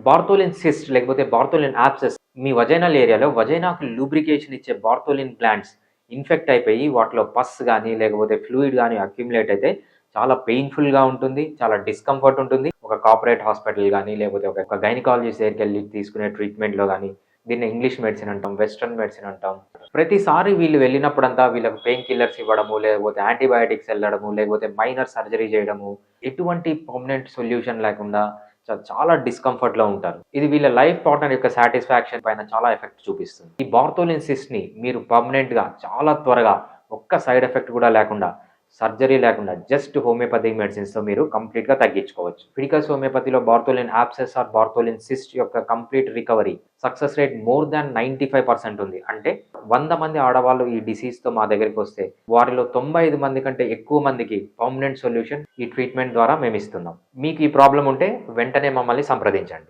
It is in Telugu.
బార్తోలిన్ సిస్ట్ లేకపోతే బార్తోలిన్ యాబ్సెస్ మీ వజైనల్ ఏరియాలో వజైనాకు లూబ్రికేషన్ ఇచ్చే బార్తోలిన్ గ్లాండ్స్ ఇన్ఫెక్ట్ అయిపోయి వాటిలో పస్ గానీ, లేకపోతే ఫ్లూయిడ్ గానీ అక్యుములేట్ అయితే చాలా పెయిన్‌ఫుల్‌గా ఉంటుంది. చాలా డిస్కంఫర్ట్ ఉంటుంది. ఒక కార్పొరేట్ హాస్పిటల్ గానీ, లేకపోతే ఒక గైనకాలజిస్ట్ దగ్గరికెళ్లి తీసుకునే ట్రీట్‌మెంట్‌లో గానీ, దీన్ని ఇంగ్లీష్ మెడిసిన్ అంటాం, వెస్టర్న్ మెడిసిన్ అంటాం. ప్రతిసారి వీళ్ళు వెళ్ళినప్పుడంతా వీళ్ళకి పెయిన్ కిల్లర్స్ ఇవ్వడము, లేకపోతే యాంటీబయాటిక్స్ ఎళ్ళడము, లేకపోతే మైనర్ సర్జరీ చేయడము, ఎటువంటి పర్మనెంట్ సొల్యూషన్ లేకుండా చాలా డిస్కంఫర్ట్‌లో ఉంటారు. ఇది వీళ్ళ లైఫ్ పార్ట్నర్ యొక్క సాటిస్ఫాక్షన్ పైన చాలా ఎఫెక్ట్ చూపిస్తుంది. ఈ బార్తోలిన్ సిస్ట్‌ని మీరు పర్మనెంట్‌గా చాలా త్వరగా ఒక్క సైడ్ ఎఫెక్ట్ కూడా లేకుండా సర్జరీ లేకుండా జస్ట్ హోమియోపతిక్ మెడిసిన్స్‌తో మీరు కంప్లీట్‌గా తగ్గించుకోవచ్చు. ఫిడికస్ హోమియోపతిలో Bartholin abscess or Bartholin cyst యొక్క complete recovery success rate more than 95% ఉంది. అంటే 100 మంది ఆడవాళ్ళు ఈ డిసీజ్‌తో మా దగ్గరికొస్తే వారిలో 95 మంది కంటే ఎక్కువ మందికి పర్మనెంట్ సొల్యూషన్ ఈ ట్రీట్మెంట్ ద్వారా మేమిస్తున్నాం. మీకు ఈ ప్రాబ్లమ్ ఉంటే వెంటనే మమ్మల్ని సంప్రదించండి.